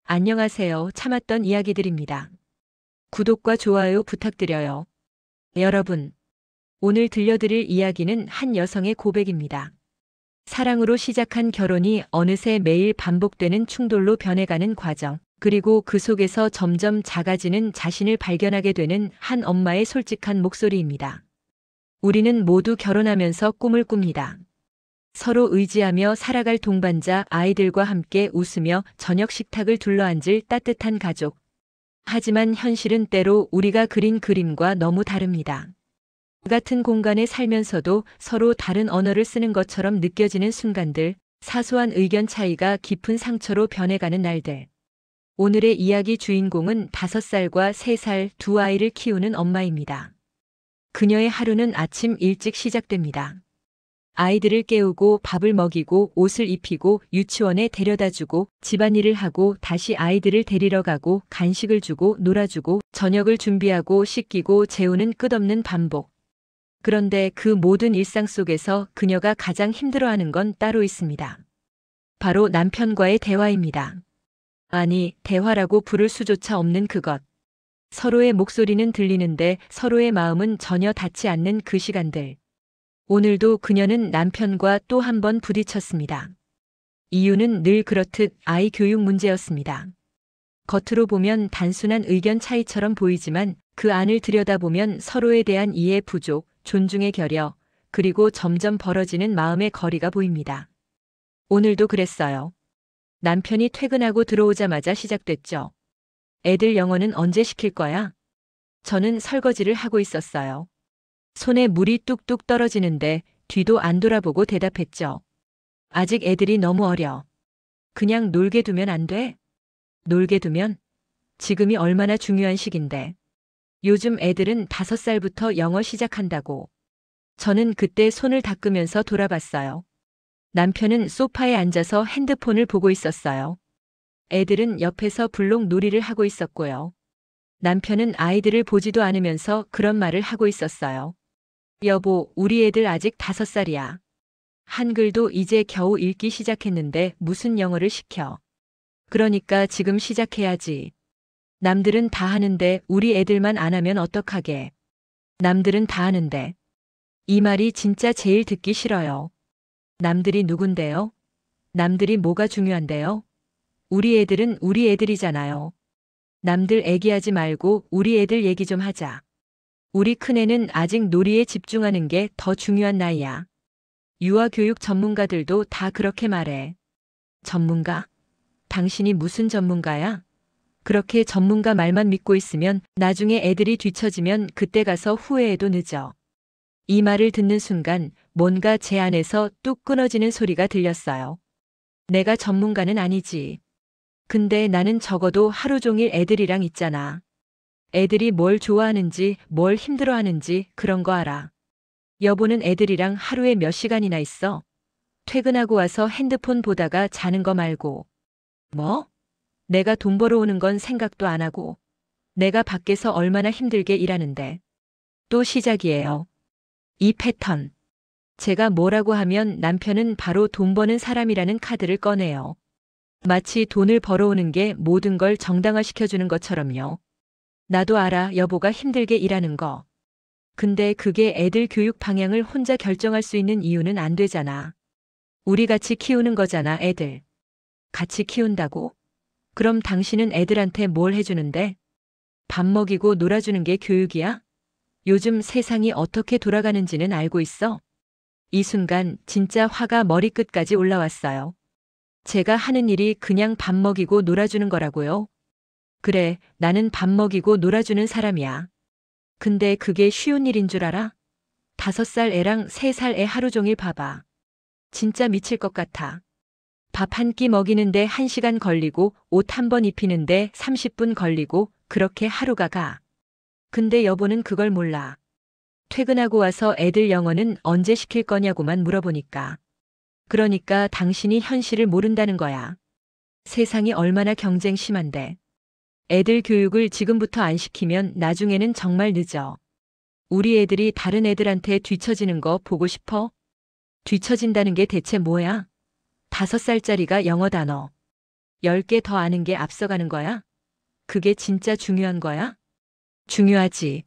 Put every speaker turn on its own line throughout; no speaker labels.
안녕하세요. 참았던 이야기들입니다. 구독과 좋아요 부탁드려요. 여러분, 오늘 들려드릴 이야기는 한 여성의 고백입니다. 사랑으로 시작한 결혼이 어느새 매일 반복되는 충돌로 변해가는 과정, 그리고 그 속에서 점점 작아지는 자신을 발견하게 되는 한 엄마의 솔직한 목소리입니다. 우리는 모두 결혼하면서 꿈을 꿉니다. 서로 의지하며 살아갈 동반자, 아이들과 함께 웃으며 저녁 식탁을 둘러앉을 따뜻한 가족. 하지만 현실은 때로 우리가 그린 그림과 너무 다릅니다. 같은 공간에 살면서도 서로 다른 언어를 쓰는 것처럼 느껴지는 순간들, 사소한 의견 차이가 깊은 상처로 변해가는 날들. 오늘의 이야기 주인공은 5살과 3살 두 아이를 키우는 엄마입니다. 그녀의 하루는 아침 일찍 시작됩니다. 아이들을 깨우고 밥을 먹이고 옷을 입히고 유치원에 데려다주고 집안일을 하고 다시 아이들을 데리러 가고 간식을 주고 놀아주고 저녁을 준비하고 씻기고 재우는 끝없는 반복. 그런데 그 모든 일상 속에서 그녀가 가장 힘들어하는 건 따로 있습니다. 바로 남편과의 대화입니다. 아니, 대화라고 부를 수조차 없는 그것. 서로의 목소리는 들리는데 서로의 마음은 전혀 닿지 않는 그 시간들. 오늘도 그녀는 남편과 또 한 번 부딪혔습니다. 이유는 늘 그렇듯 아이 교육 문제였습니다. 겉으로 보면 단순한 의견 차이처럼 보이지만 그 안을 들여다보면 서로에 대한 이해 부족, 존중의 결여, 그리고 점점 벌어지는 마음의 거리가 보입니다. 오늘도 그랬어요. 남편이 퇴근하고 들어오자마자 시작됐죠. 애들 영어는 언제 시킬 거야? 저는 설거지를 하고 있었어요. 손에 물이 뚝뚝 떨어지는데 뒤도 안 돌아보고 대답했죠. 아직 애들이 너무 어려. 그냥 놀게 두면 안 돼? 놀게 두면? 지금이 얼마나 중요한 시기인데. 요즘 애들은 5살부터 영어 시작한다고. 저는 그때 손을 닦으면서 돌아봤어요. 남편은 소파에 앉아서 핸드폰을 보고 있었어요. 애들은 옆에서 블록 놀이를 하고 있었고요. 남편은 아이들을 보지도 않으면서 그런 말을 하고 있었어요. 여보, 우리 애들 아직 5살이야. 한글도 이제 겨우 읽기 시작했는데 무슨 영어를 시켜. 그러니까 지금 시작해야지. 남들은 다 하는데 우리 애들만 안 하면 어떡하게. 남들은 다 하는데. 이 말이 진짜 제일 듣기 싫어요. 남들이 누군데요? 남들이 뭐가 중요한데요? 우리 애들은 우리 애들이잖아요. 남들 얘기하지 말고 우리 애들 얘기 좀 하자. 우리 큰애는 아직 놀이에 집중하는 게 더 중요한 나이야. 유아교육 전문가들도 다 그렇게 말해. 전문가? 당신이 무슨 전문가야? 그렇게 전문가 말만 믿고 있으면 나중에 애들이 뒤처지면 그때 가서 후회해도 늦어. 이 말을 듣는 순간 뭔가 제 안에서 뚝 끊어지는 소리가 들렸어요. 내가 전문가는 아니지. 근데 나는 적어도 하루 종일 애들이랑 있잖아. 애들이 뭘 좋아하는지, 뭘 힘들어하는지 그런 거 알아. 여보는 애들이랑 하루에 몇 시간이나 있어? 퇴근하고 와서 핸드폰 보다가 자는 거 말고. 뭐? 내가 돈 벌어오는 건 생각도 안 하고. 내가 밖에서 얼마나 힘들게 일하는데. 또 시작이에요. 이 패턴. 제가 뭐라고 하면 남편은 바로 돈 버는 사람이라는 카드를 꺼내요. 마치 돈을 벌어오는 게 모든 걸 정당화시켜주는 것처럼요. 나도 알아, 여보가 힘들게 일하는 거. 근데 그게 애들 교육 방향을 혼자 결정할 수 있는 이유는 안 되잖아. 우리 같이 키우는 거잖아, 애들. 같이 키운다고? 그럼 당신은 애들한테 뭘 해주는데? 밥 먹이고 놀아주는 게 교육이야? 요즘 세상이 어떻게 돌아가는지는 알고 있어? 이 순간 진짜 화가 머리끝까지 올라왔어요. 제가 하는 일이 그냥 밥 먹이고 놀아주는 거라고요? 그래, 나는 밥 먹이고 놀아주는 사람이야. 근데 그게 쉬운 일인 줄 알아? 5살 애랑 3살 애 하루 종일 봐봐. 진짜 미칠 것 같아. 밥 한 끼 먹이는데 1시간 걸리고 옷 한 번 입히는데 30분 걸리고 그렇게 하루가 가. 근데 여보는 그걸 몰라. 퇴근하고 와서 애들 영어는 언제 시킬 거냐고만 물어보니까. 그러니까 당신이 현실을 모른다는 거야. 세상이 얼마나 경쟁 심한데. 애들 교육을 지금부터 안 시키면 나중에는 정말 늦어. 우리 애들이 다른 애들한테 뒤처지는 거 보고 싶어? 뒤처진다는 게 대체 뭐야? 5살짜리가 영어 단어. 10개 더 아는 게 앞서가는 거야? 그게 진짜 중요한 거야? 중요하지.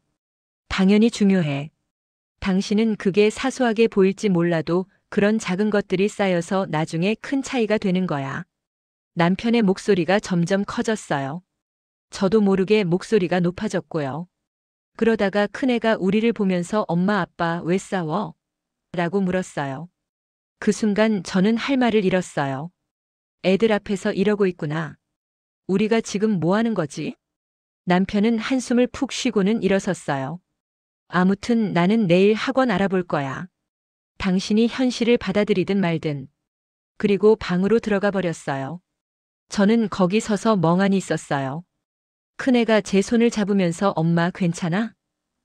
당연히 중요해. 당신은 그게 사소하게 보일지 몰라도 그런 작은 것들이 쌓여서 나중에 큰 차이가 되는 거야. 남편의 목소리가 점점 커졌어요. 저도 모르게 목소리가 높아졌고요. 그러다가 큰애가 우리를 보면서 엄마 아빠 왜 싸워? 라고 물었어요. 그 순간 저는 할 말을 잃었어요. 애들 앞에서 이러고 있구나. 우리가 지금 뭐 하는 거지? 남편은 한숨을 푹 쉬고는 일어섰어요. 아무튼 나는 내일 학원 알아볼 거야. 당신이 현실을 받아들이든 말든. 그리고 방으로 들어가 버렸어요. 저는 거기 서서 멍하니 있었어요. 큰애가 제 손을 잡으면서 엄마 괜찮아?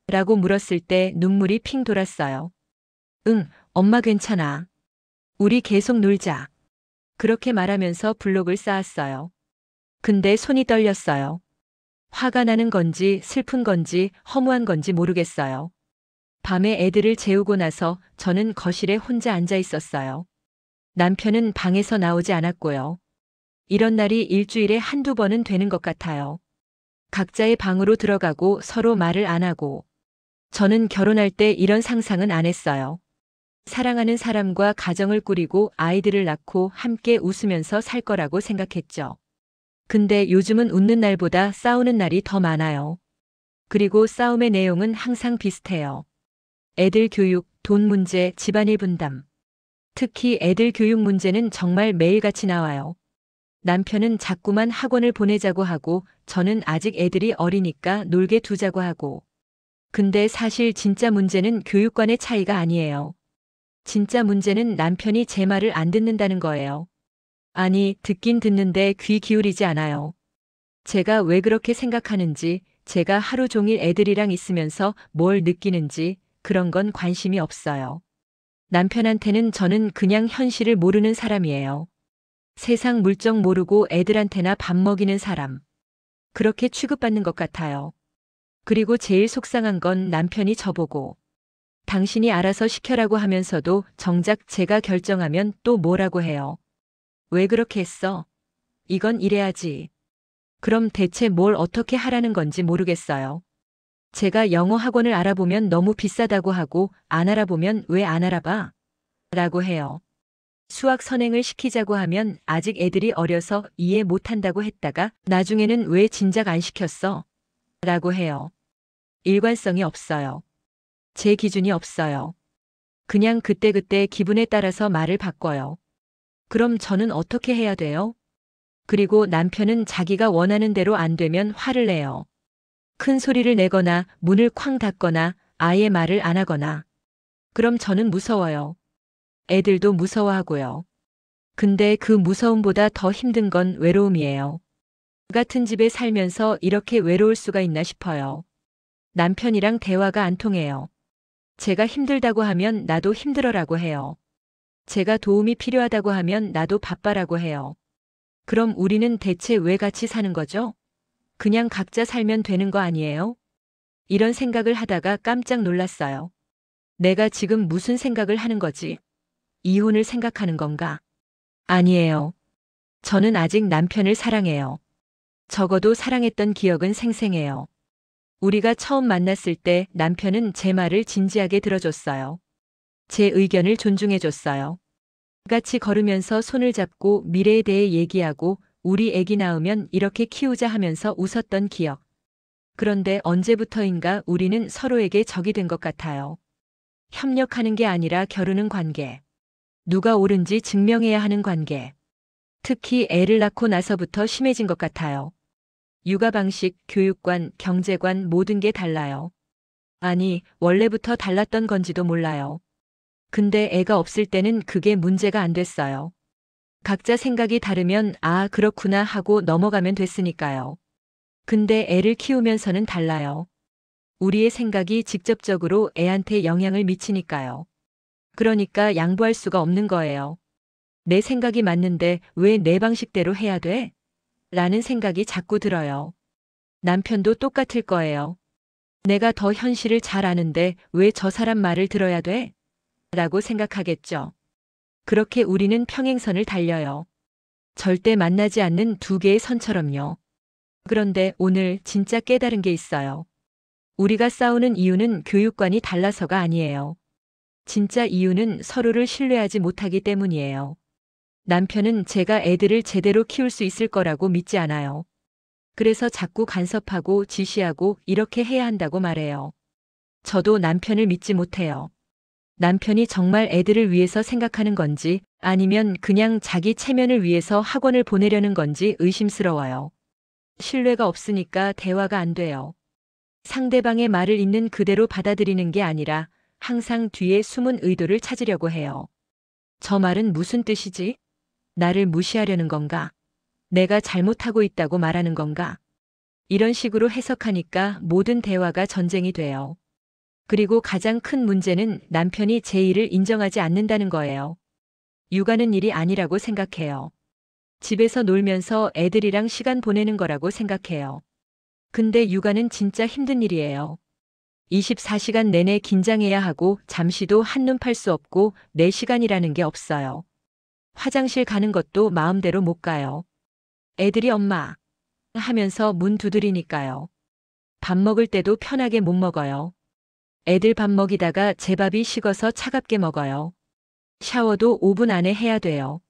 라고 물었을 때 눈물이 핑 돌았어요. 응, 엄마 괜찮아. 우리 계속 놀자. 그렇게 말하면서 블록을 쌓았어요. 근데 손이 떨렸어요. 화가 나는 건지 슬픈 건지 허무한 건지 모르겠어요. 밤에 애들을 재우고 나서 저는 거실에 혼자 앉아 있었어요. 남편은 방에서 나오지 않았고요. 이런 날이 일주일에 한두 번은 되는 것 같아요. 각자의 방으로 들어가고 서로 말을 안 하고. 저는 결혼할 때 이런 상상은 안 했어요. 사랑하는 사람과 가정을 꾸리고 아이들을 낳고 함께 웃으면서 살 거라고 생각했죠. 근데 요즘은 웃는 날보다 싸우는 날이 더 많아요. 그리고 싸움의 내용은 항상 비슷해요. 애들 교육, 돈 문제, 집안일 분담. 특히 애들 교육 문제는 정말 매일같이 나와요. 남편은 자꾸만 학원을 보내자고 하고 저는 아직 애들이 어리니까 놀게 두자고 하고. 근데 사실 진짜 문제는 교육관의 차이가 아니에요. 진짜 문제는 남편이 제 말을 안 듣는다는 거예요. 아니, 듣긴 듣는데 귀 기울이지 않아요. 제가 왜 그렇게 생각하는지, 제가 하루 종일 애들이랑 있으면서 뭘 느끼는지 그런 건 관심이 없어요. 남편한테는 저는 그냥 현실을 모르는 사람이에요. 세상 물정 모르고 애들한테나 밥 먹이는 사람. 그렇게 취급받는 것 같아요. 그리고 제일 속상한 건 남편이 저보고 당신이 알아서 시켜라고 하면서도 정작 제가 결정하면 또 뭐라고 해요. 왜 그렇게 했어? 이건 이래야지. 그럼 대체 뭘 어떻게 하라는 건지 모르겠어요. 제가 영어 학원을 알아보면 너무 비싸다고 하고 안 알아보면 왜 안 알아봐? 라고 해요. 수학 선행을 시키자고 하면 아직 애들이 어려서 이해 못한다고 했다가 나중에는 왜 진작 안 시켰어? 라고 해요. 일관성이 없어요. 제 기준이 없어요. 그냥 그때그때 기분에 따라서 말을 바꿔요. 그럼 저는 어떻게 해야 돼요? 그리고 남편은 자기가 원하는 대로 안 되면 화를 내요. 큰 소리를 내거나 문을 쾅 닫거나 아예 말을 안 하거나. 그럼 저는 무서워요. 애들도 무서워하고요. 근데 그 무서움보다 더 힘든 건 외로움이에요. 같은 집에 살면서 이렇게 외로울 수가 있나 싶어요. 남편이랑 대화가 안 통해요. 제가 힘들다고 하면 나도 힘들어라고 해요. 제가 도움이 필요하다고 하면 나도 바빠라고 해요. 그럼 우리는 대체 왜 같이 사는 거죠? 그냥 각자 살면 되는 거 아니에요? 이런 생각을 하다가 깜짝 놀랐어요. 내가 지금 무슨 생각을 하는 거지? 이혼을 생각하는 건가? 아니에요. 저는 아직 남편을 사랑해요. 적어도 사랑했던 기억은 생생해요. 우리가 처음 만났을 때 남편은 제 말을 진지하게 들어줬어요. 제 의견을 존중해줬어요. 같이 걸으면서 손을 잡고 미래에 대해 얘기하고 우리 애기 낳으면 이렇게 키우자 하면서 웃었던 기억. 그런데 언제부터인가 우리는 서로에게 적이 된 것 같아요. 협력하는 게 아니라 겨루는 관계. 누가 옳은지 증명해야 하는 관계. 특히 애를 낳고 나서부터 심해진 것 같아요. 육아 방식, 교육관, 경제관 모든 게 달라요. 아니, 원래부터 달랐던 건지도 몰라요. 근데 애가 없을 때는 그게 문제가 안 됐어요. 각자 생각이 다르면 아, 그렇구나 하고 넘어가면 됐으니까요. 근데 애를 키우면서는 달라요. 우리의 생각이 직접적으로 애한테 영향을 미치니까요. 그러니까 양보할 수가 없는 거예요. 내 생각이 맞는데 왜 내 방식대로 해야 돼? 라는 생각이 자꾸 들어요. 남편도 똑같을 거예요. 내가 더 현실을 잘 아는데 왜 저 사람 말을 들어야 돼? 라고 생각하겠죠. 그렇게 우리는 평행선을 달려요. 절대 만나지 않는 두 개의 선처럼요. 그런데 오늘 진짜 깨달은 게 있어요. 우리가 싸우는 이유는 교육관이 달라서가 아니에요. 진짜 이유는 서로를 신뢰하지 못하기 때문이에요. 남편은 제가 애들을 제대로 키울 수 있을 거라고 믿지 않아요. 그래서 자꾸 간섭하고 지시하고 이렇게 해야 한다고 말해요. 저도 남편을 믿지 못해요. 남편이 정말 애들을 위해서 생각하는 건지 아니면 그냥 자기 체면을 위해서 학원을 보내려는 건지 의심스러워요. 신뢰가 없으니까 대화가 안 돼요. 상대방의 말을 있는 그대로 받아들이는 게 아니라 항상 뒤에 숨은 의도를 찾으려고 해요. 저 말은 무슨 뜻이지? 나를 무시하려는 건가? 내가 잘못하고 있다고 말하는 건가? 이런 식으로 해석하니까 모든 대화가 전쟁이 돼요. 그리고 가장 큰 문제는 남편이 제 일을 인정하지 않는다는 거예요. 육아는 일이 아니라고 생각해요. 집에서 놀면서 애들이랑 시간 보내는 거라고 생각해요. 근데 육아는 진짜 힘든 일이에요. 24시간 내내 긴장해야 하고 잠시도 한눈 팔 수 없고 내 시간이라는 게 없어요. 화장실 가는 것도 마음대로 못 가요. 애들이 엄마 하면서 문 두드리니까요. 밥 먹을 때도 편하게 못 먹어요. 애들 밥 먹이다가 제 밥이 식어서 차갑게 먹어요. 샤워도 5분 안에 해야 돼요.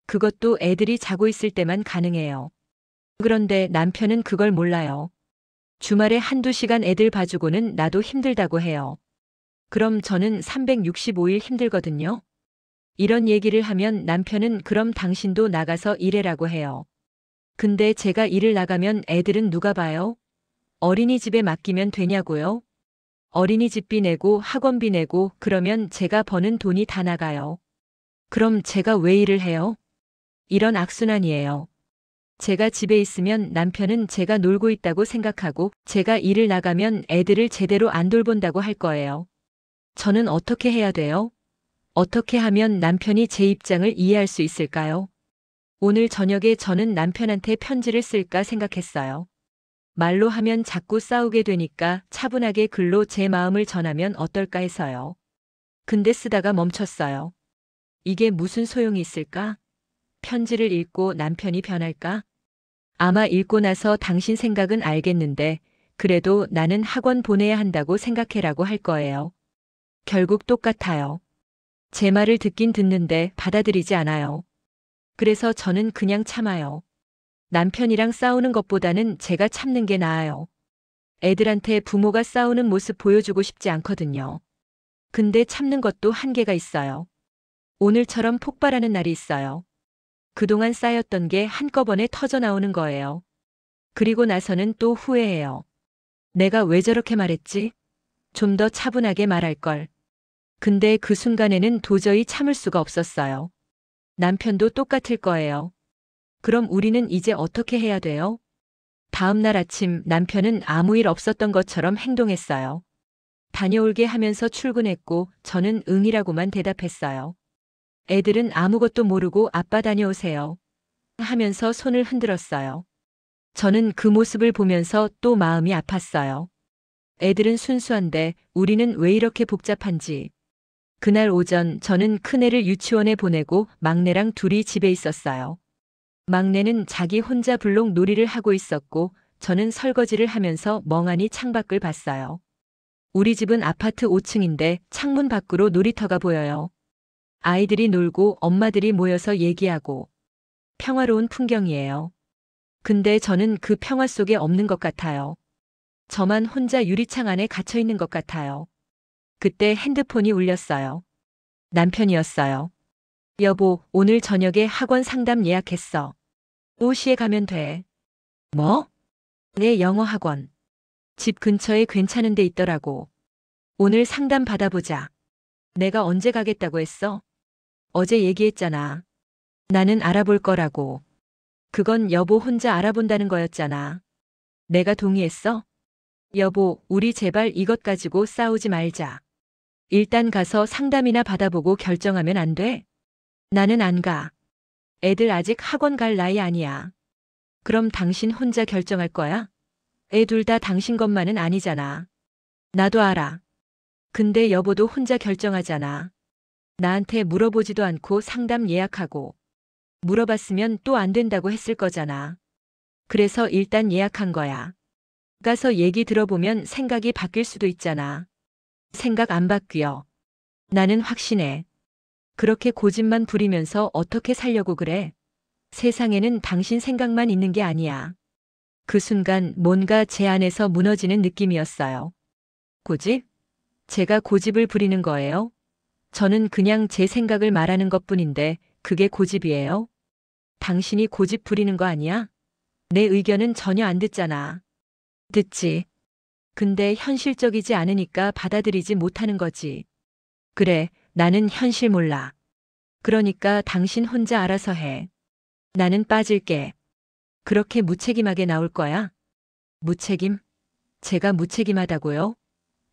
그것도 애들이 자고 있을 때만 가능해요. 그런데 남편은 그걸 몰라요. 주말에 한두 시간 애들 봐주고는 나도 힘들다고 해요. 그럼 저는 365일 힘들거든요. 이런 얘기를 하면 남편은 그럼 당신도 나가서 일해라고 해요. 근데 제가 일을 나가면 애들은 누가 봐요? 어린이집에 맡기면 되냐고요? 어린이집비 내고 학원비 내고 그러면 제가 버는 돈이 다 나가요. 그럼 제가 왜 일을 해요? 이런 악순환이에요. 제가 집에 있으면 남편은 제가 놀고 있다고 생각하고 제가 일을 나가면 애들을 제대로 안 돌본다고 할 거예요. 저는 어떻게 해야 돼요? 어떻게 하면 남편이 제 입장을 이해할 수 있을까요? 오늘 저녁에 저는 남편한테 편지를 쓸까 생각했어요. 말로 하면 자꾸 싸우게 되니까 차분하게 글로 제 마음을 전하면 어떨까 해서요. 근데 쓰다가 멈췄어요. 이게 무슨 소용이 있을까? 편지를 읽고 남편이 변할까? 아마 읽고 나서 당신 생각은 알겠는데 그래도 나는 학원 보내야 한다고 생각해라고 할 거예요. 결국 똑같아요. 제 말을 듣긴 듣는데 받아들이지 않아요. 그래서 저는 그냥 참아요. 남편이랑 싸우는 것보다는 제가 참는 게 나아요. 애들한테 부모가 싸우는 모습 보여주고 싶지 않거든요. 근데 참는 것도 한계가 있어요. 오늘처럼 폭발하는 날이 있어요. 그동안 쌓였던 게 한꺼번에 터져 나오는 거예요. 그리고 나서는 또 후회해요. 내가 왜 저렇게 말했지? 좀 더 차분하게 말할 걸. 근데 그 순간에는 도저히 참을 수가 없었어요. 남편도 똑같을 거예요. 그럼 우리는 이제 어떻게 해야 돼요? 다음 날 아침 남편은 아무 일 없었던 것처럼 행동했어요. 다녀올게 하면서 출근했고 저는 응이라고만 대답했어요. 애들은 아무것도 모르고 아빠 다녀오세요. 하면서 손을 흔들었어요. 저는 그 모습을 보면서 또 마음이 아팠어요. 애들은 순수한데 우리는 왜 이렇게 복잡한지. 그날 오전 저는 큰애를 유치원에 보내고 막내랑 둘이 집에 있었어요. 막내는 자기 혼자 블록 놀이를 하고 있었고 저는 설거지를 하면서 멍하니 창밖을 봤어요. 우리 집은 아파트 5층인데 창문 밖으로 놀이터가 보여요. 아이들이 놀고 엄마들이 모여서 얘기하고 평화로운 풍경이에요. 근데 저는 그 평화 속에 없는 것 같아요. 저만 혼자 유리창 안에 갇혀 있는 것 같아요. 그때 핸드폰이 울렸어요. 남편이었어요. 여보, 오늘 저녁에 학원 상담 예약했어. 5시에 가면 돼. 뭐? 내 영어 학원. 집 근처에 괜찮은 데 있더라고. 오늘 상담 받아보자. 내가 언제 가겠다고 했어? 어제 얘기했잖아. 나는 알아볼 거라고. 그건 여보 혼자 알아본다는 거였잖아. 내가 동의했어? 여보, 우리 제발 이것 가지고 싸우지 말자. 일단 가서 상담이나 받아보고 결정하면 안 돼? 나는 안 가. 애들 아직 학원 갈 나이 아니야. 그럼 당신 혼자 결정할 거야? 애 둘 다 당신 것만은 아니잖아. 나도 알아. 근데 여보도 혼자 결정하잖아. 나한테 물어보지도 않고 상담 예약하고. 물어봤으면 또 안 된다고 했을 거잖아. 그래서 일단 예약한 거야. 가서 얘기 들어보면 생각이 바뀔 수도 있잖아. 생각 안 바뀌어. 나는 확신해. 그렇게 고집만 부리면서 어떻게 살려고 그래? 세상에는 당신 생각만 있는 게 아니야. 그 순간 뭔가 제 안에서 무너지는 느낌이었어요. 고집? 제가 고집을 부리는 거예요? 저는 그냥 제 생각을 말하는 것뿐인데 그게 고집이에요? 당신이 고집 부리는 거 아니야? 내 의견은 전혀 안 듣잖아. 듣지. 근데 현실적이지 않으니까 받아들이지 못하는 거지. 그래, 나는 현실 몰라. 그러니까 당신 혼자 알아서 해. 나는 빠질게. 그렇게 무책임하게 나올 거야? 무책임? 제가 무책임하다고요?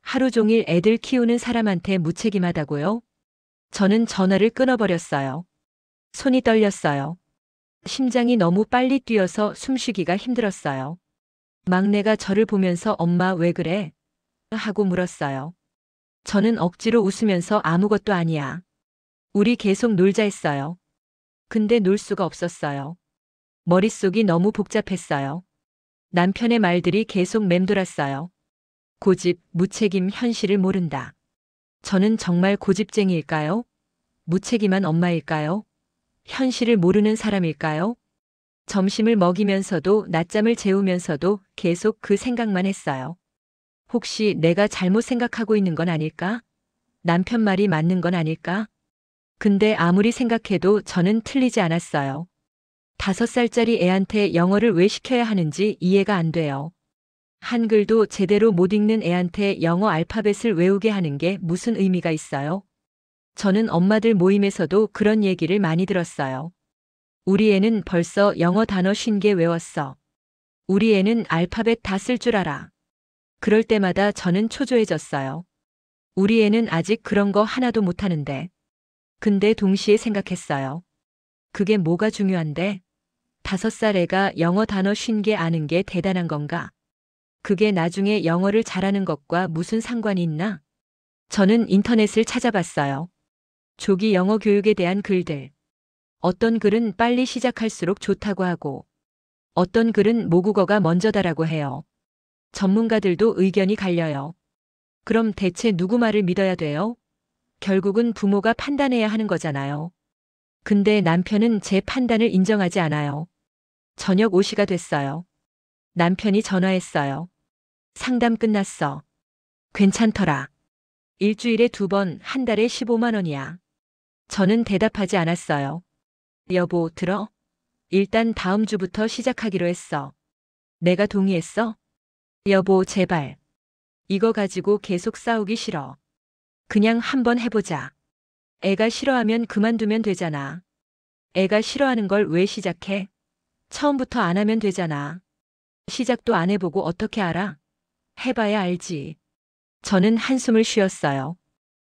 하루 종일 애들 키우는 사람한테 무책임하다고요? 저는 전화를 끊어버렸어요. 손이 떨렸어요. 심장이 너무 빨리 뛰어서 숨쉬기가 힘들었어요. 막내가 저를 보면서 엄마 왜 그래? 하고 물었어요. 저는 억지로 웃으면서 아무것도 아니야. 우리 계속 놀자 했어요. 근데 놀 수가 없었어요. 머릿속이 너무 복잡했어요. 남편의 말들이 계속 맴돌았어요. 고집, 무책임, 현실을 모른다. 저는 정말 고집쟁이일까요? 무책임한 엄마일까요? 현실을 모르는 사람일까요? 점심을 먹이면서도 낮잠을 재우면서도 계속 그 생각만 했어요. 혹시 내가 잘못 생각하고 있는 건 아닐까? 남편 말이 맞는 건 아닐까? 근데 아무리 생각해도 저는 틀리지 않았어요. 5살짜리 애한테 영어를 왜 시켜야 하는지 이해가 안 돼요. 한글도 제대로 못 읽는 애한테 영어 알파벳을 외우게 하는 게 무슨 의미가 있어요? 저는 엄마들 모임에서도 그런 얘기를 많이 들었어요. 우리 애는 벌써 영어 단어 50개 외웠어. 우리 애는 알파벳 다 쓸 줄 알아. 그럴 때마다 저는 초조해졌어요. 우리 애는 아직 그런 거 하나도 못하는데. 근데 동시에 생각했어요. 그게 뭐가 중요한데? 5살 애가 영어 단어 50개 아는 게 대단한 건가? 그게 나중에 영어를 잘하는 것과 무슨 상관이 있나? 저는 인터넷을 찾아봤어요. 조기 영어 교육에 대한 글들. 어떤 글은 빨리 시작할수록 좋다고 하고, 어떤 글은 모국어가 먼저다라고 해요. 전문가들도 의견이 갈려요. 그럼 대체 누구 말을 믿어야 돼요? 결국은 부모가 판단해야 하는 거잖아요. 근데 남편은 제 판단을 인정하지 않아요. 저녁 5시가 됐어요. 남편이 전화했어요. 상담 끝났어. 괜찮더라. 일주일에 2번, 한 달에 15만 원이야. 저는 대답하지 않았어요. 여보, 들어? 일단 다음 주부터 시작하기로 했어. 내가 동의했어? 여보, 제발. 이거 가지고 계속 싸우기 싫어. 그냥 한번 해보자. 애가 싫어하면 그만두면 되잖아. 애가 싫어하는 걸 왜 시작해? 처음부터 안 하면 되잖아. 시작도 안 해보고 어떻게 알아? 해봐야 알지. 저는 한숨을 쉬었어요.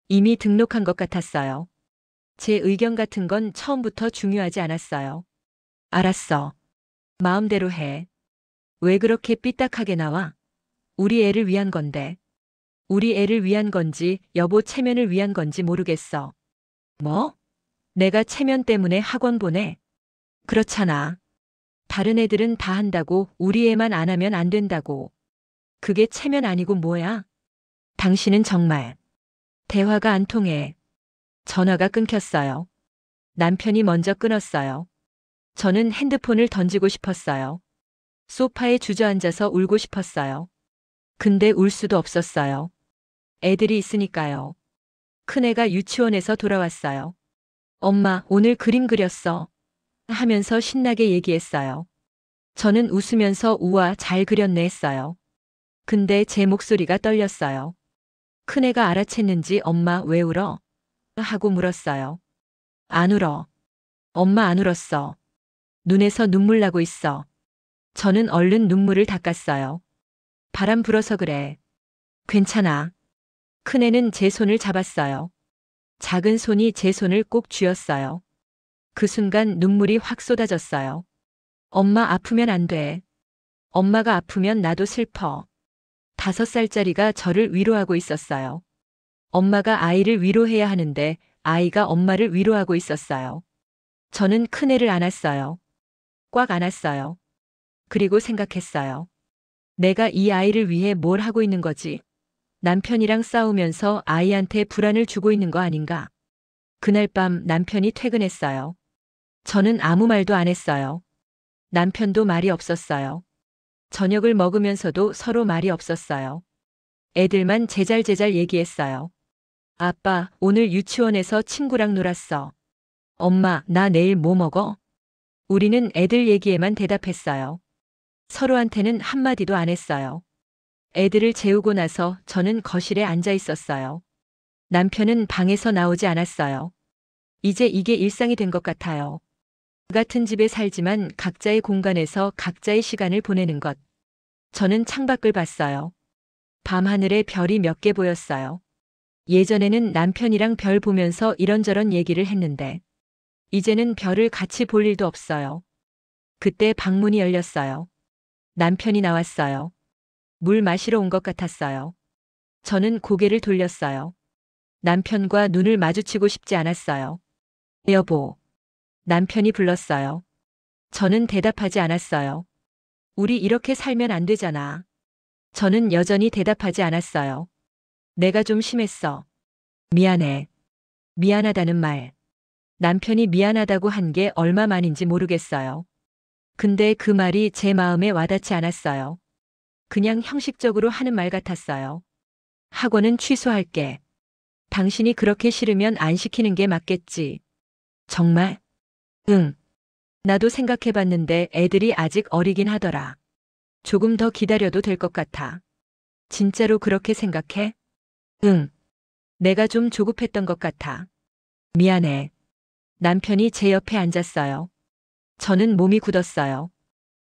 이미 등록한 것 같았어요. 제 의견 같은 건 처음부터 중요하지 않았어요. 알았어. 마음대로 해. 왜 그렇게 삐딱하게 나와? 우리 애를 위한 건데. 우리 애를 위한 건지 여보 체면을 위한 건지 모르겠어. 뭐? 내가 체면 때문에 학원 보내? 그렇잖아. 다른 애들은 다 한다고 우리 애만 안 하면 안 된다고. 그게 체면 아니고 뭐야? 당신은 정말. 대화가 안 통해. 전화가 끊겼어요. 남편이 먼저 끊었어요. 저는 핸드폰을 던지고 싶었어요. 소파에 주저앉아서 울고 싶었어요. 근데 울 수도 없었어요. 애들이 있으니까요. 큰애가 유치원에서 돌아왔어요. 엄마, 오늘 그림 그렸어. 하면서 신나게 얘기했어요. 저는 웃으면서 우와, 잘 그렸네 했어요. 근데 제 목소리가 떨렸어요. 큰애가 알아챘는지 엄마 왜 울어? 하고 물었어요. 안 울어. 엄마 안 울었어. 눈에서 눈물 나고 있어. 저는 얼른 눈물을 닦았어요. 바람 불어서 그래. 괜찮아. 큰애는 제 손을 잡았어요. 작은 손이 제 손을 꼭 쥐었어요. 그 순간 눈물이 확 쏟아졌어요. 엄마 아프면 안 돼. 엄마가 아프면 나도 슬퍼. 5살짜리가 저를 위로하고 있었어요. 엄마가 아이를 위로해야 하는데 아이가 엄마를 위로하고 있었어요. 저는 큰애를 안았어요. 꽉 안았어요. 그리고 생각했어요. 내가 이 아이를 위해 뭘 하고 있는 거지? 남편이랑 싸우면서 아이한테 불안을 주고 있는 거 아닌가? 그날 밤 남편이 퇴근했어요. 저는 아무 말도 안 했어요. 남편도 말이 없었어요. 저녁을 먹으면서도 서로 말이 없었어요. 애들만 제잘제잘 얘기했어요. 아빠, 오늘 유치원에서 친구랑 놀았어. 엄마, 나 내일 뭐 먹어? 우리는 애들 얘기에만 대답했어요. 서로한테는 한마디도 안 했어요. 애들을 재우고 나서 저는 거실에 앉아 있었어요. 남편은 방에서 나오지 않았어요. 이제 이게 일상이 된 것 같아요. 같은 집에 살지만 각자의 공간에서 각자의 시간을 보내는 것. 저는 창밖을 봤어요. 밤하늘에 별이 몇 개 보였어요. 예전에는 남편이랑 별 보면서 이런저런 얘기를 했는데, 이제는 별을 같이 볼 일도 없어요. 그때 방문이 열렸어요. 남편이 나왔어요. 물 마시러 온 것 같았어요. 저는 고개를 돌렸어요. 남편과 눈을 마주치고 싶지 않았어요. 여보. 남편이 불렀어요. 저는 대답하지 않았어요. 우리 이렇게 살면 안 되잖아. 저는 여전히 대답하지 않았어요. 내가 좀 심했어. 미안해. 미안하다는 말. 남편이 미안하다고 한 게 얼마만인지 모르겠어요. 근데 그 말이 제 마음에 와닿지 않았어요. 그냥 형식적으로 하는 말 같았어요. 학원은 취소할게. 당신이 그렇게 싫으면 안 시키는 게 맞겠지. 정말? 응. 나도 생각해봤는데 애들이 아직 어리긴 하더라. 조금 더 기다려도 될 것 같아. 진짜로 그렇게 생각해? 응. 내가 좀 조급했던 것 같아. 미안해. 남편이 제 옆에 앉았어요. 저는 몸이 굳었어요.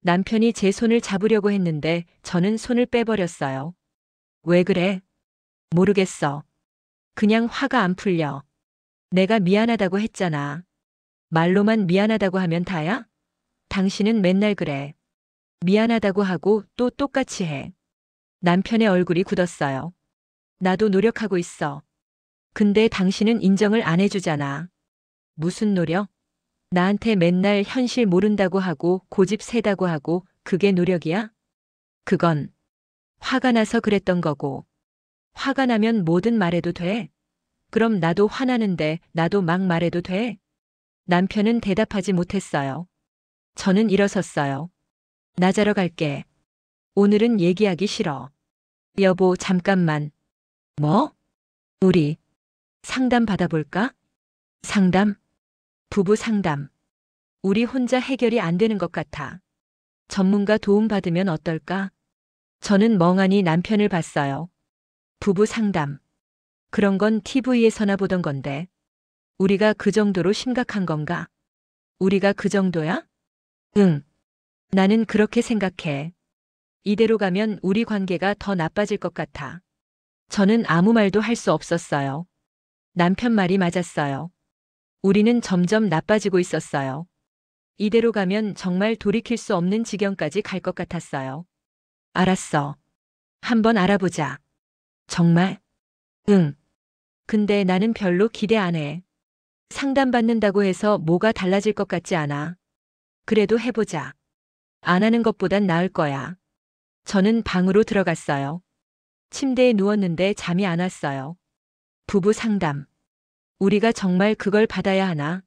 남편이 제 손을 잡으려고 했는데 저는 손을 빼버렸어요. 왜 그래? 모르겠어. 그냥 화가 안 풀려. 내가 미안하다고 했잖아. 말로만 미안하다고 하면 다야? 당신은 맨날 그래. 미안하다고 하고 또 똑같이 해. 남편의 얼굴이 굳었어요. 나도 노력하고 있어. 근데 당신은 인정을 안 해주잖아. 무슨 노력? 나한테 맨날 현실 모른다고 하고 고집 세다고 하고 그게 노력이야? 그건 화가 나서 그랬던 거고. 화가 나면 뭐든 말해도 돼. 그럼 나도 화나는데 나도 막 말해도 돼? 남편은 대답하지 못했어요. 저는 일어섰어요. 나 자러 갈게. 오늘은 얘기하기 싫어. 여보, 잠깐만. 뭐? 우리 상담 받아볼까? 상담? 부부 상담. 우리 혼자 해결이 안 되는 것 같아. 전문가 도움 받으면 어떨까? 저는 멍하니 남편을 봤어요. 부부 상담. 그런 건 TV에서나 보던 건데. 우리가 그 정도로 심각한 건가? 우리가 그 정도야? 응. 나는 그렇게 생각해. 이대로 가면 우리 관계가 더 나빠질 것 같아. 저는 아무 말도 할 수 없었어요. 남편 말이 맞았어요. 우리는 점점 나빠지고 있었어요. 이대로 가면 정말 돌이킬 수 없는 지경까지 갈 것 같았어요. 알았어. 한번 알아보자. 정말? 응. 근데 나는 별로 기대 안 해. 상담받는다고 해서 뭐가 달라질 것 같지 않아. 그래도 해보자. 안 하는 것보단 나을 거야. 저는 방으로 들어갔어요. 침대에 누웠는데 잠이 안 왔어요. 부부 상담. 우리가 정말 그걸 받아야 하나?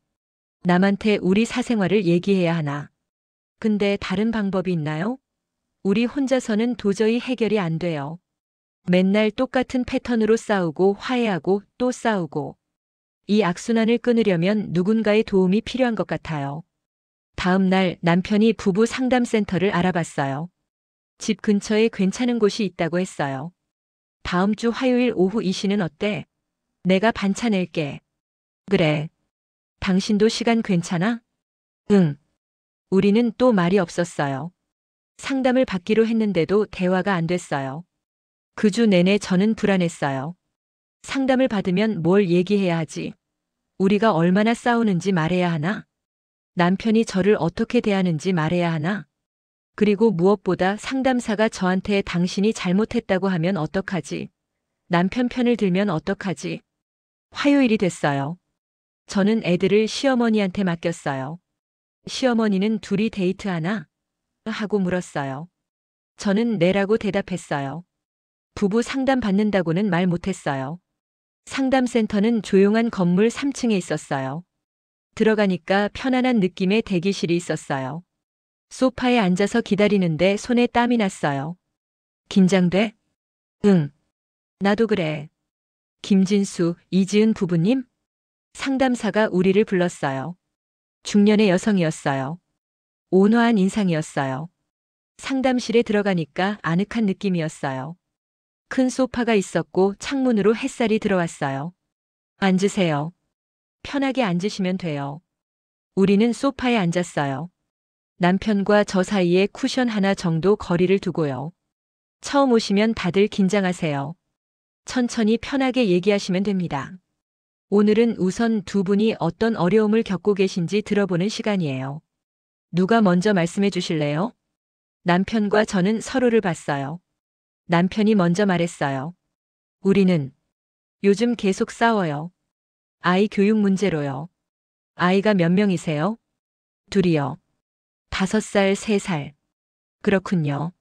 남한테 우리 사생활을 얘기해야 하나? 근데 다른 방법이 있나요? 우리 혼자서는 도저히 해결이 안 돼요. 맨날 똑같은 패턴으로 싸우고 화해하고 또 싸우고. 이 악순환을 끊으려면 누군가의 도움이 필요한 것 같아요. 다음 날 남편이 부부 상담센터를 알아봤어요. 집 근처에 괜찮은 곳이 있다고 했어요. 다음 주 화요일 오후 2시는 어때? 내가 반차 낼게. 그래. 당신도 시간 괜찮아? 응. 우리는 또 말이 없었어요. 상담을 받기로 했는데도 대화가 안 됐어요. 그 주 내내 저는 불안했어요. 상담을 받으면 뭘 얘기해야 하지? 우리가 얼마나 싸우는지 말해야 하나? 남편이 저를 어떻게 대하는지 말해야 하나? 그리고 무엇보다 상담사가 저한테 당신이 잘못했다고 하면 어떡하지? 남편 편을 들면 어떡하지? 화요일이 됐어요. 저는 애들을 시어머니한테 맡겼어요. 시어머니는 둘이 데이트하나? 하고 물었어요. 저는 네라고 대답했어요. 부부 상담 받는다고는 말 못했어요. 상담센터는 조용한 건물 3층에 있었어요. 들어가니까 편안한 느낌의 대기실이 있었어요. 소파에 앉아서 기다리는데 손에 땀이 났어요. 긴장돼? 응. 나도 그래. 김진수, 이지은 부부님? 상담사가 우리를 불렀어요. 중년의 여성이었어요. 온화한 인상이었어요. 상담실에 들어가니까 아늑한 느낌이었어요. 큰 소파가 있었고 창문으로 햇살이 들어왔어요. 앉으세요. 편하게 앉으시면 돼요. 우리는 소파에 앉았어요. 남편과 저 사이에 쿠션 하나 정도 거리를 두고요. 처음 오시면 다들 긴장하세요. 천천히 편하게 얘기하시면 됩니다. 오늘은 우선 두 분이 어떤 어려움을 겪고 계신지 들어보는 시간이에요. 누가 먼저 말씀해 주실래요? 남편과 저는 서로를 봤어요. 남편이 먼저 말했어요. 우리는 요즘 계속 싸워요. 아이 교육 문제로요. 아이가 몇 명이세요? 둘이요. 5살, 3살. 그렇군요.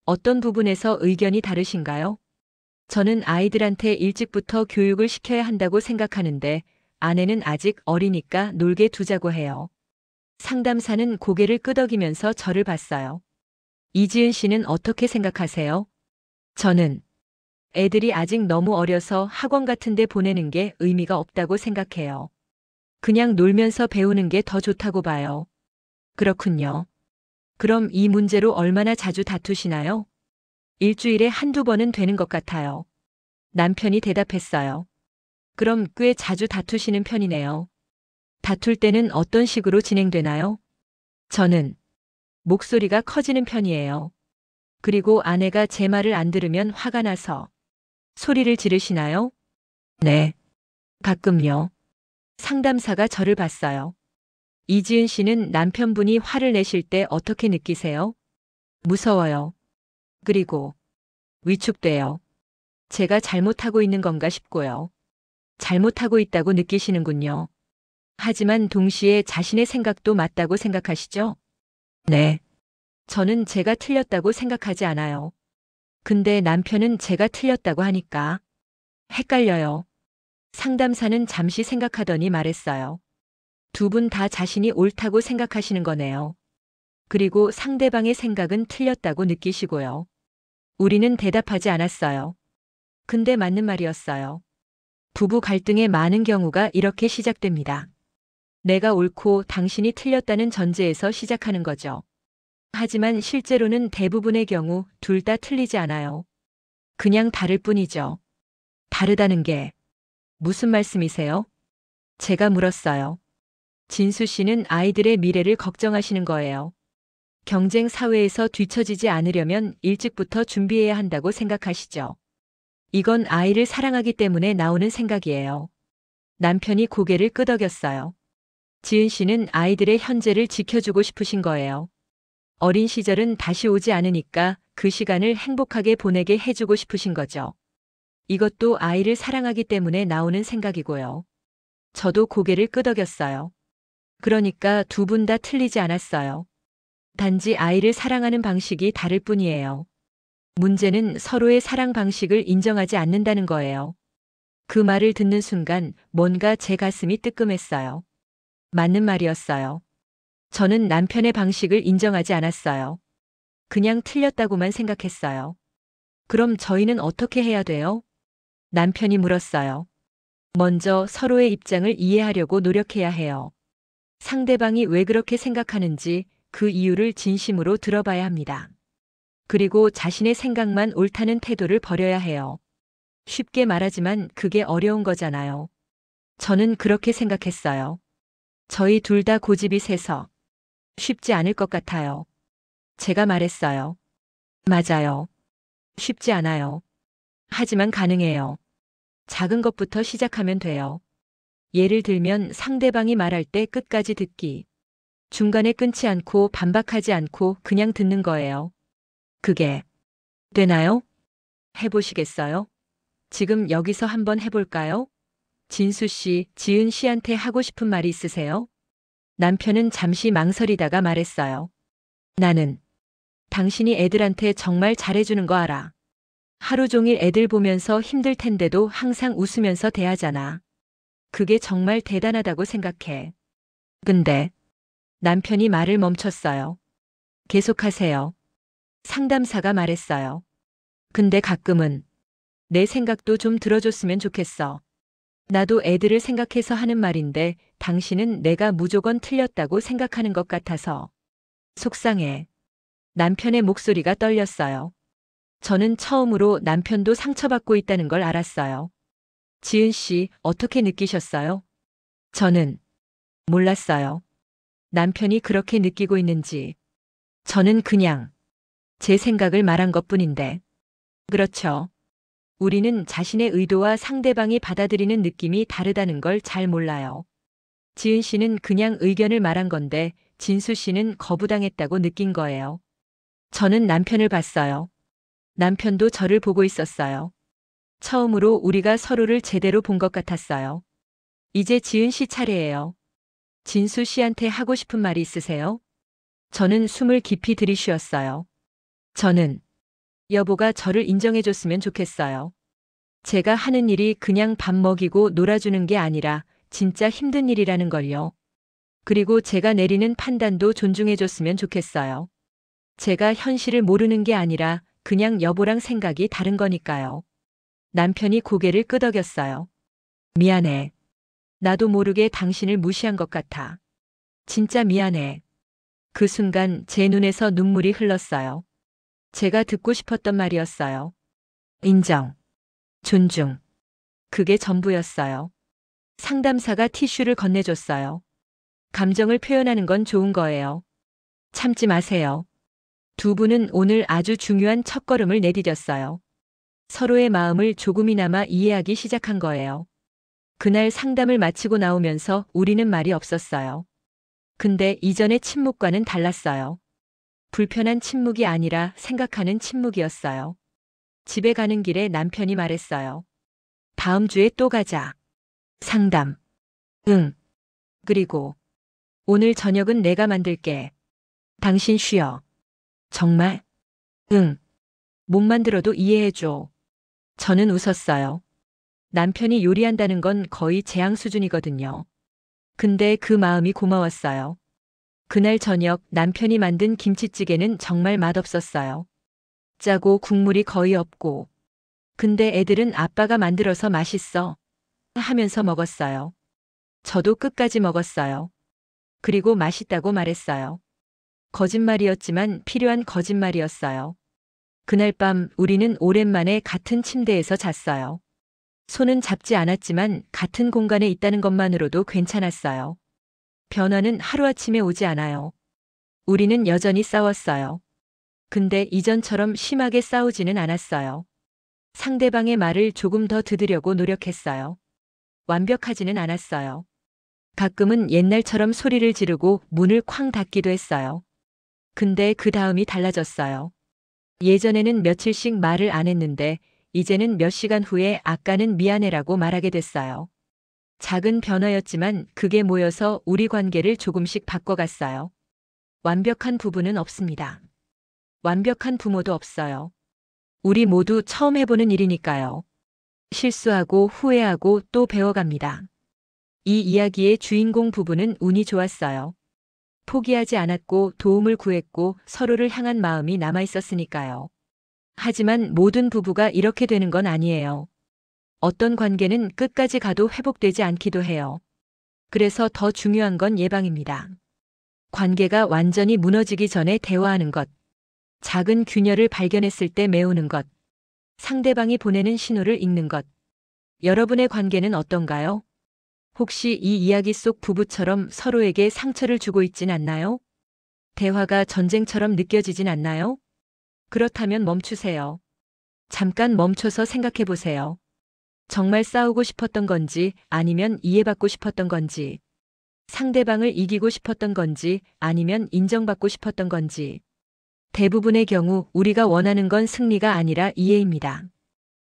어떤 부분에서 의견이 다르신가요? 저는 아이들한테 일찍부터 교육을 시켜야 한다고 생각하는데 아내는 아직 어리니까 놀게 두자고 해요. 상담사는 고개를 끄덕이면서 저를 봤어요. 이지은 씨는 어떻게 생각하세요? 저는 애들이 아직 너무 어려서 학원 같은 데 보내는 게 의미가 없다고 생각해요. 그냥 놀면서 배우는 게 더 좋다고 봐요. 그렇군요. 그럼 이 문제로 얼마나 자주 다투시나요? 일주일에 한두 번은 되는 것 같아요. 남편이 대답했어요. 그럼 꽤 자주 다투시는 편이네요. 다툴 때는 어떤 식으로 진행되나요? 저는 목소리가 커지는 편이에요. 그리고 아내가 제 말을 안 들으면 화가 나서 소리를 지르시나요? 네. 가끔요. 상담사가 저를 봤어요. 이지은 씨는 남편분이 화를 내실 때 어떻게 느끼세요? 무서워요. 그리고 위축돼요. 제가 잘못하고 있는 건가 싶고요. 잘못하고 있다고 느끼시는군요. 하지만 동시에 자신의 생각도 맞다고 생각하시죠? 네. 저는 제가 틀렸다고 생각하지 않아요. 근데 남편은 제가 틀렸다고 하니까 헷갈려요. 상담사는 잠시 생각하더니 말했어요. 두 분 다 자신이 옳다고 생각하시는 거네요. 그리고 상대방의 생각은 틀렸다고 느끼시고요. 우리는 대답하지 않았어요. 근데 맞는 말이었어요. 부부 갈등의 많은 경우가 이렇게 시작됩니다. 내가 옳고 당신이 틀렸다는 전제에서 시작하는 거죠. 하지만 실제로는 대부분의 경우 둘 다 틀리지 않아요. 그냥 다를 뿐이죠. 다르다는 게 무슨 말씀이세요? 제가 물었어요. 진수 씨는 아이들의 미래를 걱정하시는 거예요. 경쟁 사회에서 뒤처지지 않으려면 일찍부터 준비해야 한다고 생각하시죠. 이건 아이를 사랑하기 때문에 나오는 생각이에요. 남편이 고개를 끄덕였어요. 지은 씨는 아이들의 현재를 지켜주고 싶으신 거예요. 어린 시절은 다시 오지 않으니까 그 시간을 행복하게 보내게 해주고 싶으신 거죠. 이것도 아이를 사랑하기 때문에 나오는 생각이고요. 저도 고개를 끄덕였어요. 그러니까 두 분 다 틀리지 않았어요. 단지 아이를 사랑하는 방식이 다를 뿐이에요. 문제는 서로의 사랑 방식을 인정하지 않는다는 거예요. 그 말을 듣는 순간 뭔가 제 가슴이 뜨끔했어요. 맞는 말이었어요. 저는 남편의 방식을 인정하지 않았어요. 그냥 틀렸다고만 생각했어요. 그럼 저희는 어떻게 해야 돼요? 남편이 물었어요. 먼저 서로의 입장을 이해하려고 노력해야 해요. 상대방이 왜 그렇게 생각하는지 그 이유를 진심으로 들어봐야 합니다. 그리고 자신의 생각만 옳다는 태도를 버려야 해요. 쉽게 말하지만 그게 어려운 거잖아요. 저는 그렇게 생각했어요. 저희 둘 다 고집이 세서 쉽지 않을 것 같아요. 제가 말했어요. 맞아요. 쉽지 않아요. 하지만 가능해요. 작은 것부터 시작하면 돼요. 예를 들면 상대방이 말할 때 끝까지 듣기. 중간에 끊지 않고 반박하지 않고 그냥 듣는 거예요. 그게 되나요? 해보시겠어요? 지금 여기서 한번 해볼까요? 진수 씨, 지은 씨한테 하고 싶은 말이 있으세요? 남편은 잠시 망설이다가 말했어요. 나는 당신이 애들한테 정말 잘해주는 거 알아. 하루 종일 애들 보면서 힘들 텐데도 항상 웃으면서 대하잖아. 그게 정말 대단하다고 생각해. 근데 남편이 말을 멈췄어요. 계속하세요. 상담사가 말했어요. 근데 가끔은 내 생각도 좀 들어줬으면 좋겠어. 나도 애들을 생각해서 하는 말인데 당신은 내가 무조건 틀렸다고 생각하는 것 같아서 속상해. 남편의 목소리가 떨렸어요. 저는 처음으로 남편도 상처받고 있다는 걸 알았어요. 지은 씨, 어떻게 느끼셨어요? 저는 몰랐어요. 남편이 그렇게 느끼고 있는지. 저는 그냥 제 생각을 말한 것뿐인데. 그렇죠. 우리는 자신의 의도와 상대방이 받아들이는 느낌이 다르다는 걸 잘 몰라요. 지은 씨는 그냥 의견을 말한 건데 진수 씨는 거부당했다고 느낀 거예요. 저는 남편을 봤어요. 남편도 저를 보고 있었어요. 처음으로 우리가 서로를 제대로 본 것 같았어요. 이제 지은 씨 차례예요. 진수 씨한테 하고 싶은 말이 있으세요? 저는 숨을 깊이 들이쉬었어요. 저는 여보가 저를 인정해줬으면 좋겠어요. 제가 하는 일이 그냥 밥 먹이고 놀아주는 게 아니라 진짜 힘든 일이라는 걸요. 그리고 제가 내리는 판단도 존중해줬으면 좋겠어요. 제가 현실을 모르는 게 아니라 그냥 여보랑 생각이 다른 거니까요. 남편이 고개를 끄덕였어요. 미안해. 나도 모르게 당신을 무시한 것 같아. 진짜 미안해. 그 순간 제 눈에서 눈물이 흘렀어요. 제가 듣고 싶었던 말이었어요. 인정. 존중. 그게 전부였어요. 상담사가 티슈를 건네줬어요. 감정을 표현하는 건 좋은 거예요. 참지 마세요. 두 분은 오늘 아주 중요한 첫걸음을 내디뎠어요. 서로의 마음을 조금이나마 이해하기 시작한 거예요. 그날 상담을 마치고 나오면서 우리는 말이 없었어요. 근데 이전의 침묵과는 달랐어요. 불편한 침묵이 아니라 생각하는 침묵이었어요. 집에 가는 길에 남편이 말했어요. 다음 주에 또 가자. 상담. 응. 그리고 오늘 저녁은 내가 만들게. 당신 쉬어. 정말? 응. 못 만들어도 이해해줘. 저는 웃었어요. 남편이 요리한다는 건 거의 재앙 수준이거든요. 근데 그 마음이 고마웠어요. 그날 저녁 남편이 만든 김치찌개는 정말 맛없었어요. 짜고 국물이 거의 없고. 근데 애들은 아빠가 만들어서 맛있어 하면서 먹었어요. 저도 끝까지 먹었어요. 그리고 맛있다고 말했어요. 거짓말이었지만 필요한 거짓말이었어요. 그날 밤 우리는 오랜만에 같은 침대에서 잤어요. 손은 잡지 않았지만 같은 공간에 있다는 것만으로도 괜찮았어요. 변화는 하루아침에 오지 않아요. 우리는 여전히 싸웠어요. 근데 이전처럼 심하게 싸우지는 않았어요. 상대방의 말을 조금 더 들으려고 노력했어요. 완벽하지는 않았어요. 가끔은 옛날처럼 소리를 지르고 문을 쾅 닫기도 했어요. 근데 그 다음이 달라졌어요. 예전에는 며칠씩 말을 안 했는데 이제는 몇 시간 후에 아까는 미안해라고 말하게 됐어요. 작은 변화였지만 그게 모여서 우리 관계를 조금씩 바꿔갔어요. 완벽한 부부는 없습니다. 완벽한 부모도 없어요. 우리 모두 처음 해보는 일이니까요. 실수하고 후회하고 또 배워갑니다. 이 이야기의 주인공 부부는 운이 좋았어요. 포기하지 않았고 도움을 구했고 서로를 향한 마음이 남아있었으니까요. 하지만 모든 부부가 이렇게 되는 건 아니에요. 어떤 관계는 끝까지 가도 회복되지 않기도 해요. 그래서 더 중요한 건 예방입니다. 관계가 완전히 무너지기 전에 대화하는 것. 작은 균열을 발견했을 때 메우는 것. 상대방이 보내는 신호를 읽는 것. 여러분의 관계는 어떤가요? 혹시 이 이야기 속 부부처럼 서로에게 상처를 주고 있진 않나요? 대화가 전쟁처럼 느껴지진 않나요? 그렇다면 멈추세요. 잠깐 멈춰서 생각해 보세요. 정말 싸우고 싶었던 건지 아니면 이해받고 싶었던 건지. 상대방을 이기고 싶었던 건지 아니면 인정받고 싶었던 건지. 대부분의 경우 우리가 원하는 건 승리가 아니라 이해입니다.